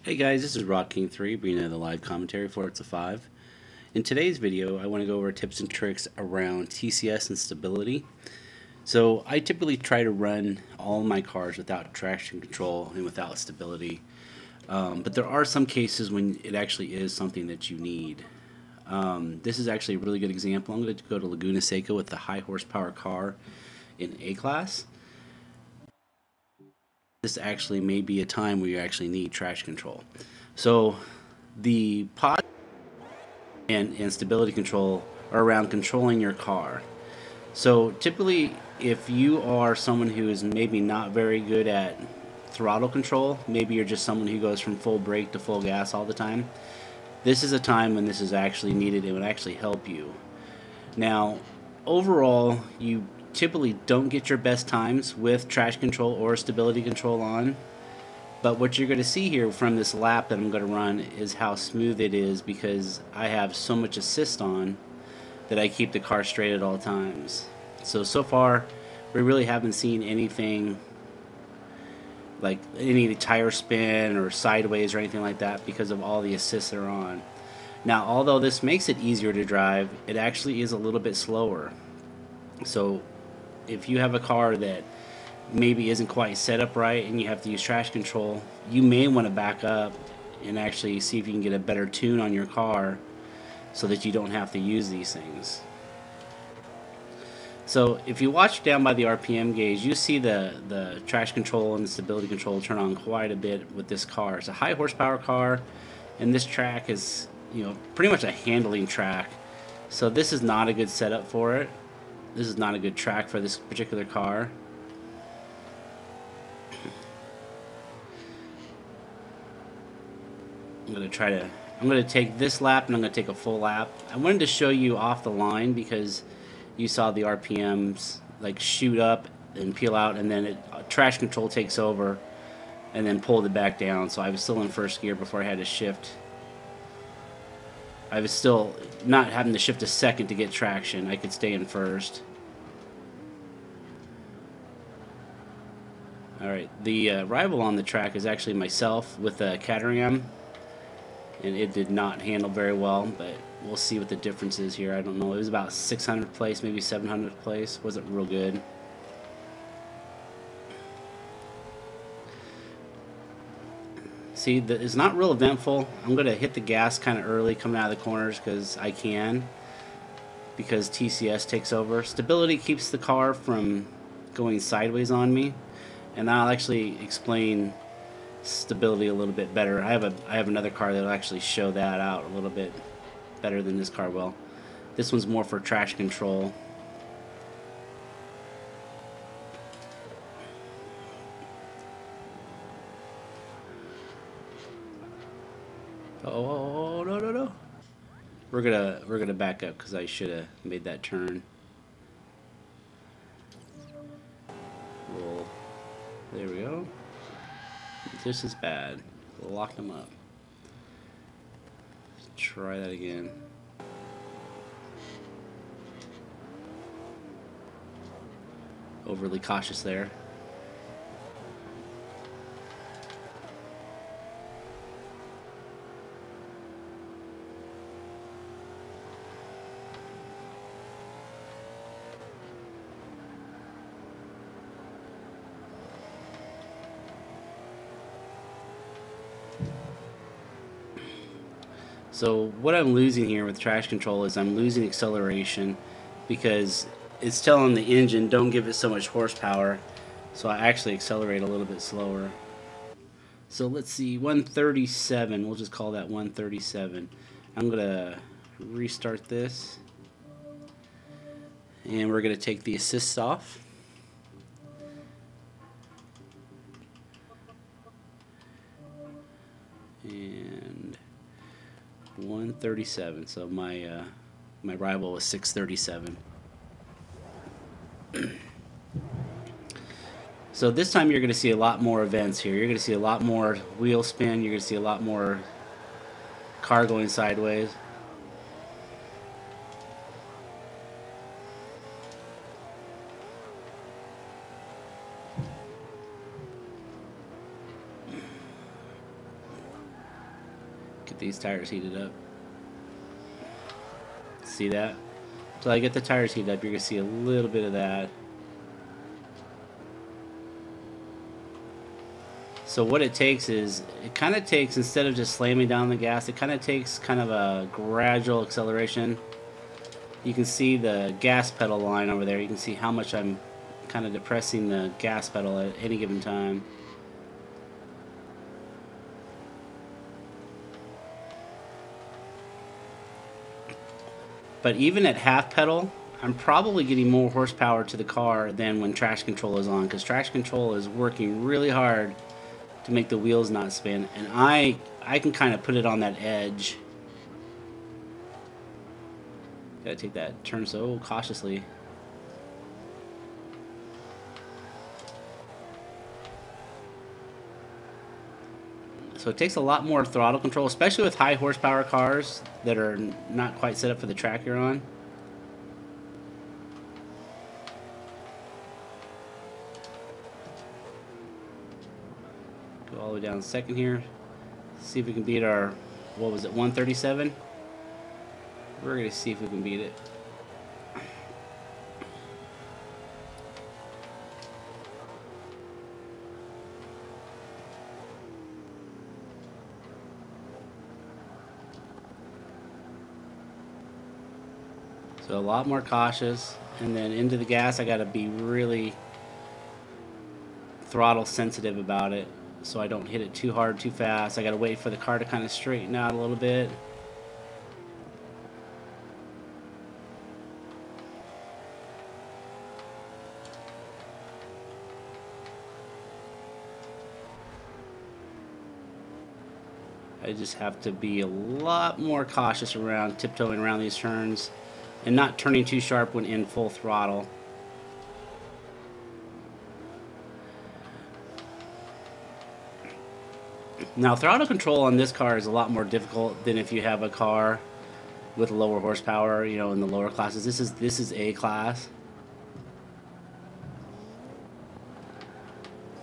Hey guys, this is Rock King 3 bringing you the live commentary for Forza 5. In today's video, I want to go over tips and tricks around TCS and stability. So I typically try to run all my cars without traction control and without stability. But there are some cases when it actually is something that you need. This is actually a really good example. I'm going to go to Laguna Seca with the high horsepower car in A-Class. This actually may be a time where you actually need traction control. So the pod and stability control are around controlling your car. So typically, if you are someone who is maybe not very good at throttle control, maybe you're just someone who goes from full brake to full gas all the time, this is a time when this is actually needed. It would actually help you. Now, overall, you typically don't get your best times with traction control or stability control on. But what you're going to see here from this lap that I'm going to run is how smooth it is because I have so much assist on that I keep the car straight at all times. So far, we really haven't seen anything like any tire spin or sideways or anything like that because of all the assists that are on. Now, although this makes it easier to drive, it actually is a little bit slower. So if you have a car that maybe isn't quite set up right and you have to use traction control, you may want to back up and actually see if you can get a better tune on your car so that you don't have to use these things. So if you watch down by the RPM gauge, you see the traction control and the stability control turn on quite a bit with this car. It's a high horsepower car, and this track is, pretty much a handling track. So this is not a good setup for it. This is not a good track for this particular car. I'm going to take this lap and I'm going to take a full lap. I wanted to show you off the line because you saw the RPMs like shoot up and peel out, and then traction control takes over and then pulled it back down. So I was still in first gear before I had to shift. I was still not having to shift a second to get traction. I could stay in first. Alright, the rival on the track is actually myself with a Caterham, and it did not handle very well, but we'll see what the difference is here. I don't know. It was about 600th place, maybe 700th place. Wasn't real good. See, it's not real eventful. I'm going to hit the gas kind of early coming out of the corners because I can, because TCS takes over. Stability keeps the car from going sideways on me, and I'll actually explain stability a little bit better. I have another car that'll actually show that out a little bit better than this car will. This one's more for traction control. Oh, no. We're gonna back up because I should have made that turn. Well, there we go. This is bad. We'll lock them up. Let's try that again. Overly cautious there. So what I'm losing here with traction control is I'm losing acceleration because it's telling the engine don't give it so much horsepower, so I actually accelerate a little bit slower. So let's see, 137, we'll just call that 137. I'm gonna restart this and we're gonna take the assists off. And 137. So my rival was 637. So this time you're going to see a lot more events here. You're going to see a lot more wheel spin. You're going to see a lot more car going sideways. these tires heated up. See that? Until I get the tires heated up, you're going to see a little bit of that. So what it takes is, it kind of takes, instead of just slamming down the gas, it kind of takes kind of a gradual acceleration. You can see the gas pedal line over there. You can see how much I'm kind of depressing the gas pedal at any given time. But even at half pedal, I'm probably getting more horsepower to the car than when traction control is on, because traction control is working really hard to make the wheels not spin, and I can kind of put it on that edge. Gotta take that turn so cautiously. So it takes a lot more throttle control, especially with high horsepower cars that are not quite set up for the track you're on. Go all the way down second here. See if we can beat our, what was it, 137? We're going to see if we can beat it. So a lot more cautious, and then into the gas I got to be really throttle sensitive about it so I don't hit it too hard too fast. I got to wait for the car to kind of straighten out a little bit. I just have to be a lot more cautious around tiptoeing around these turns and not turning too sharp when in full throttle. Now, throttle control on this car is a lot more difficult than if you have a car with lower horsepower, you know, in the lower classes. This is A class.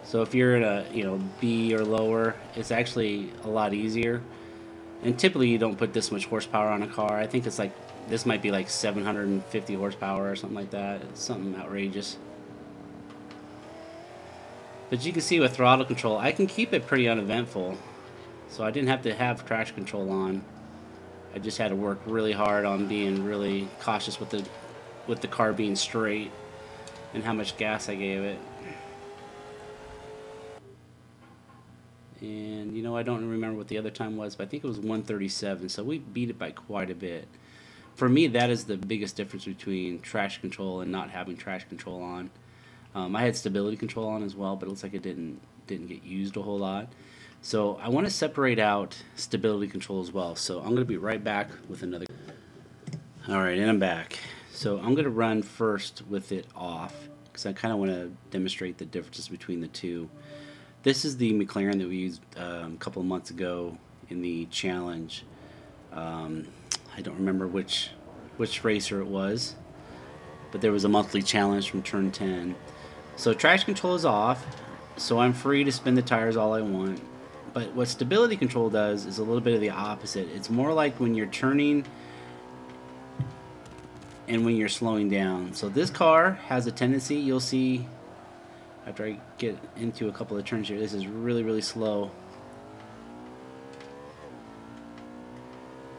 So if you're in a, you know, B or lower, it's actually a lot easier. And typically you don't put this much horsepower on a car. I think it's like, this might be like 750 horsepower or something like that. It's something outrageous. But you can see with throttle control, I can keep it pretty uneventful. So I didn't have to have traction control on. I just had to work really hard on being really cautious with the car being straight and how much gas I gave it. And you know, I don't remember what the other time was, but I think it was 137, so we beat it by quite a bit. For me, that is the biggest difference between traction control and not having traction control on. I had stability control on as well, but it looks like it didn't get used a whole lot. So I want to separate out stability control as well. So I'm going to be right back with another. Alright, and I'm back. So I'm going to run first with it off, because I kind of want to demonstrate the differences between the two. This is the McLaren that we used a couple of months ago in the challenge. I don't remember which racer it was, but there was a monthly challenge from turn 10. So traction control is off, so I'm free to spin the tires all I want. But what stability control does is a little bit of the opposite. It's more like when you're turning and when you're slowing down. So this car has a tendency, you'll see after I get into a couple of turns here, this is really, really slow.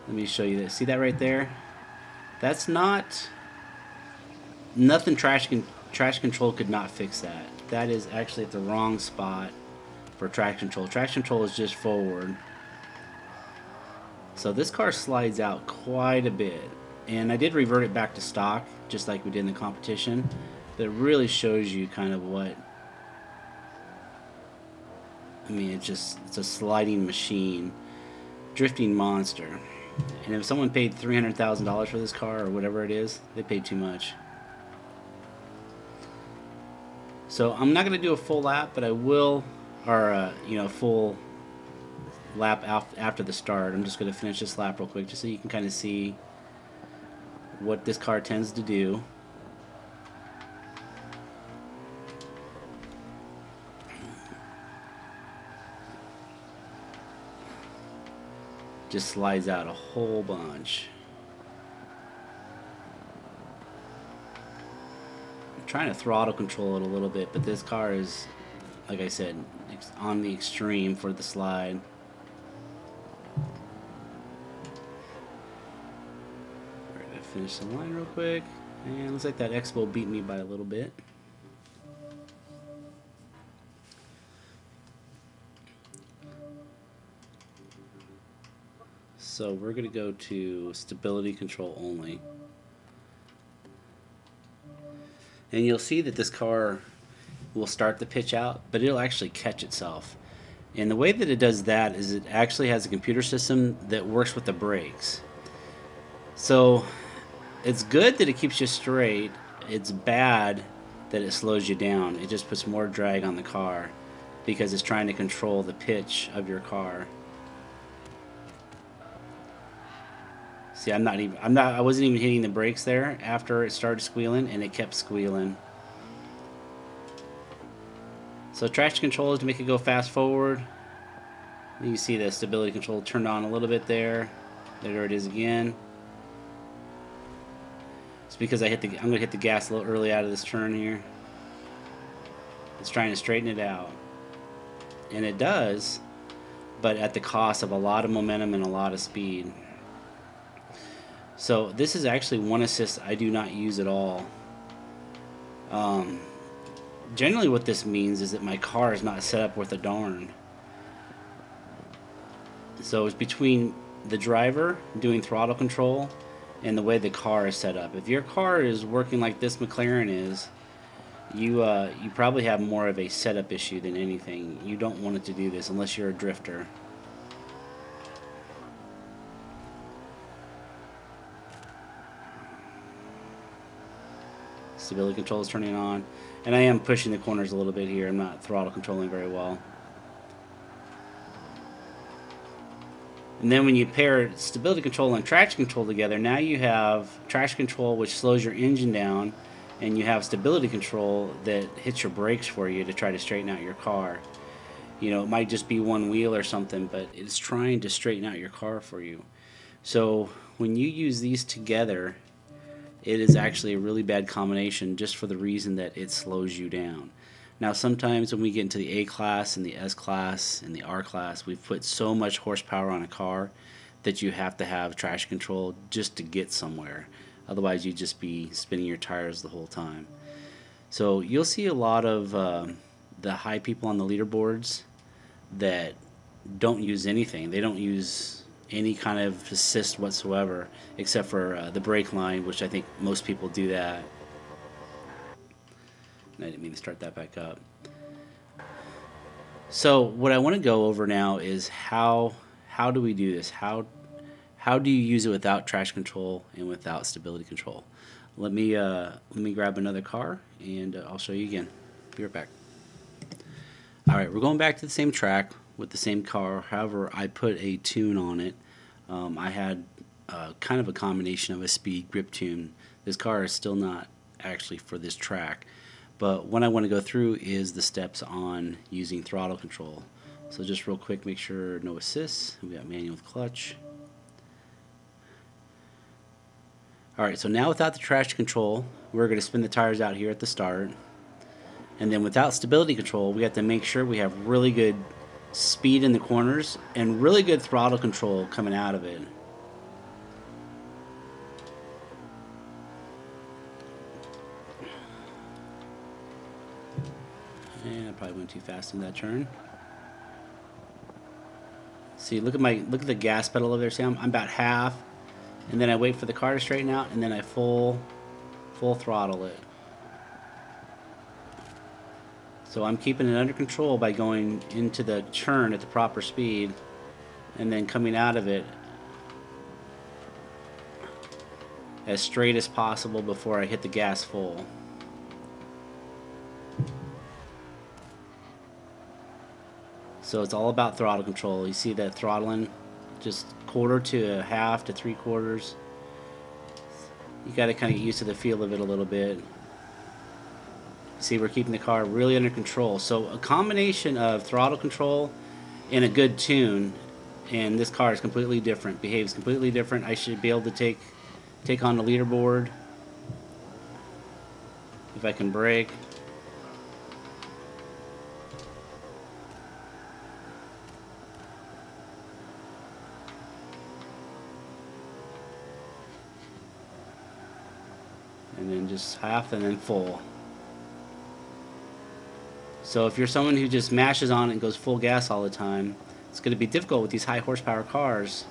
Let me show you this. See that right there? That's nothing. Traction control could not fix that. That is actually at the wrong spot for traction control. Traction control is just forward. So this car slides out quite a bit. And I did revert it back to stock, just like we did in the competition. That really shows you kind of what, I mean, it's a sliding machine, drifting monster. And if someone paid $300,000 for this car or whatever it is, they paid too much. So I'm not going to do a full lap, but I will, or you know, full lap after the start. I'm just going to finish this lap real quick, just so you can kind of see what this car tends to do. just slides out a whole bunch. I'm trying to throttle control it a little bit, but this car is, like I said, on the extreme for the slide. Alright, I finished the line real quick, and looks like that Expo beat me by a little bit. So we're going to go to stability control only. And you'll see that this car will start the pitch out, but it'll actually catch itself. And the way that it does that is it actually has a computer system that works with the brakes. So it's good that it keeps you straight. It's bad that it slows you down. It just puts more drag on the car because it's trying to control the pitch of your car. See, I wasn't even hitting the brakes there after it started squealing, and it kept squealing. So traction control is to make it go fast forward. You see the stability control turned on a little bit there. There it is again. It's because I'm going to hit the gas a little early out of this turn here. It's trying to straighten it out. And it does, but at the cost of a lot of momentum and a lot of speed. So this is actually one assist I do not use at all. Generally what this means is that my car is not set up worth a darn. So it's between the driver doing throttle control and the way the car is set up. If your car is working like this McLaren is, you probably have more of a setup issue than anything. You don't want it to do this unless you're a drifter. Stability control is turning on, and I am pushing the corners a little bit here. I'm not throttle controlling very well. And then when you pair stability control and traction control together, now you have traction control, which slows your engine down, and you have stability control that hits your brakes for you to try to straighten out your car. You know, it might just be one wheel or something, but it's trying to straighten out your car for you. So when you use these together, it is actually a really bad combination just for the reason that it slows you down. Now sometimes when we get into the A class and the S class and the R class, we've put so much horsepower on a car that you have to have traction control just to get somewhere. Otherwise you'd just be spinning your tires the whole time. So you'll see a lot of the high people on the leaderboards that don't use anything. They don't use any kind of assist whatsoever except for the brake line, which I think most people do that. And I didn't mean to start that back up. So what I want to go over now is how do we do this? How do you use it without traction control and without stability control? Let me grab another car and I'll show you again. Be right back. Alright, we're going back to the same track with the same car. However, I put a tune on it. I had kind of a combination of a speed grip tune. This car is still not actually for this track, but what I want to go through is the steps on using throttle control. So just real quick, make sure no assists. We got manual with clutch. Alright, so now without the traction control, we're going to spin the tires out here at the start. And then without stability control, we have to make sure we have really good speed in the corners and really good throttle control coming out of it. And I probably went too fast in that turn. See, look at the gas pedal over there. See, I'm about half, and then I wait for the car to straighten out, and then I full throttle it. So I'm keeping it under control by going into the turn at the proper speed and then coming out of it as straight as possible before I hit the gas full. So it's all about throttle control. You see that throttling, just quarter to a half to 3/4. You got to kind of get used to the feel of it a little bit. See, we're keeping the car really under control. So a combination of throttle control and a good tune and this car is completely different, behaves completely different. I should be able to take on the leaderboard if I can brake. And then just half and then full. So if you're someone who just mashes on it and goes full gas all the time, it's going to be difficult with these high horsepower cars,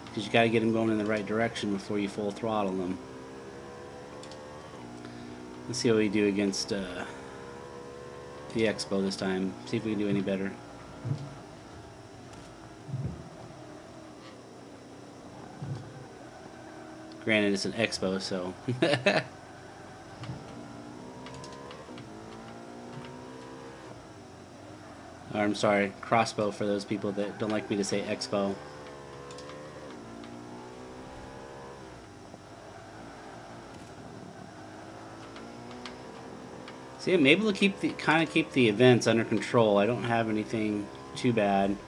because you got to get them going in the right direction before you full throttle them. Let's see what we do against the Expo this time. See if we can do any better. Granted, it's an Expo, so. Or, I'm sorry, crossbow for those people that don't like me to say Expo. See, I'm able to keep the events under control. I don't have anything too bad.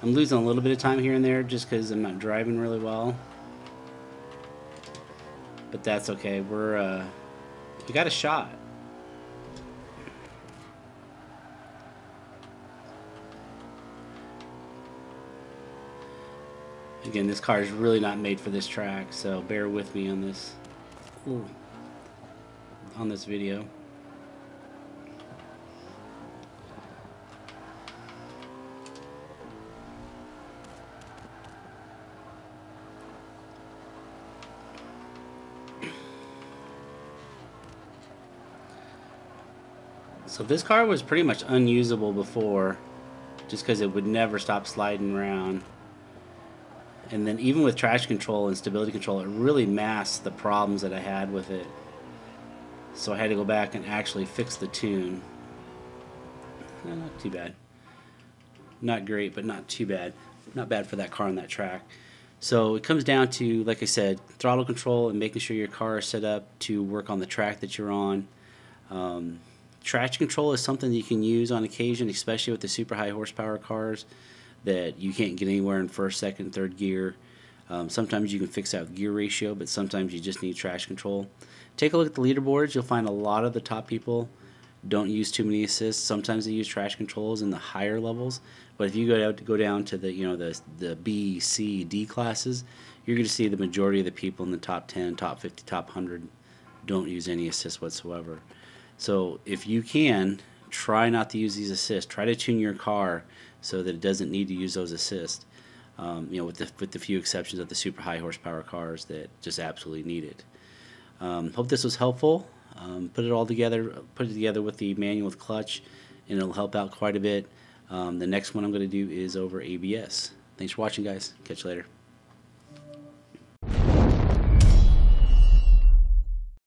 I'm losing a little bit of time here and there just because I'm not driving really well. But that's okay. We got a shot. Again, this car is really not made for this track, so bear with me on this. Ooh. On this video. So this car was pretty much unusable before, just because it would never stop sliding around. And then even with traction control and stability control, it really masked the problems that I had with it. So I had to go back and actually fix the tune. Not too bad. Not great, but not too bad. Not bad for that car on that track. So it comes down to, like I said, throttle control and making sure your car is set up to work on the track that you're on. Traction control is something you can use on occasion, especially with the super high horsepower cars that you can't get anywhere in first, second, third gear. Sometimes you can fix that with gear ratio, but sometimes you just need traction control. Take a look at the leaderboards. You'll find a lot of the top people don't use too many assists. Sometimes they use traction controls in the higher levels, but if you go down to the B, C, D classes, you're going to see the majority of the people in the top 10, top 50, top 100 don't use any assists whatsoever. So if you can, try not to use these assists. Try to tune your car so that it doesn't need to use those assists. With the few exceptions of the super high horsepower cars that just absolutely need it. Hope this was helpful. Put it together with the manual with clutch, and it'll help out quite a bit. The next one I'm going to do is over ABS. Thanks for watching, guys. Catch you later.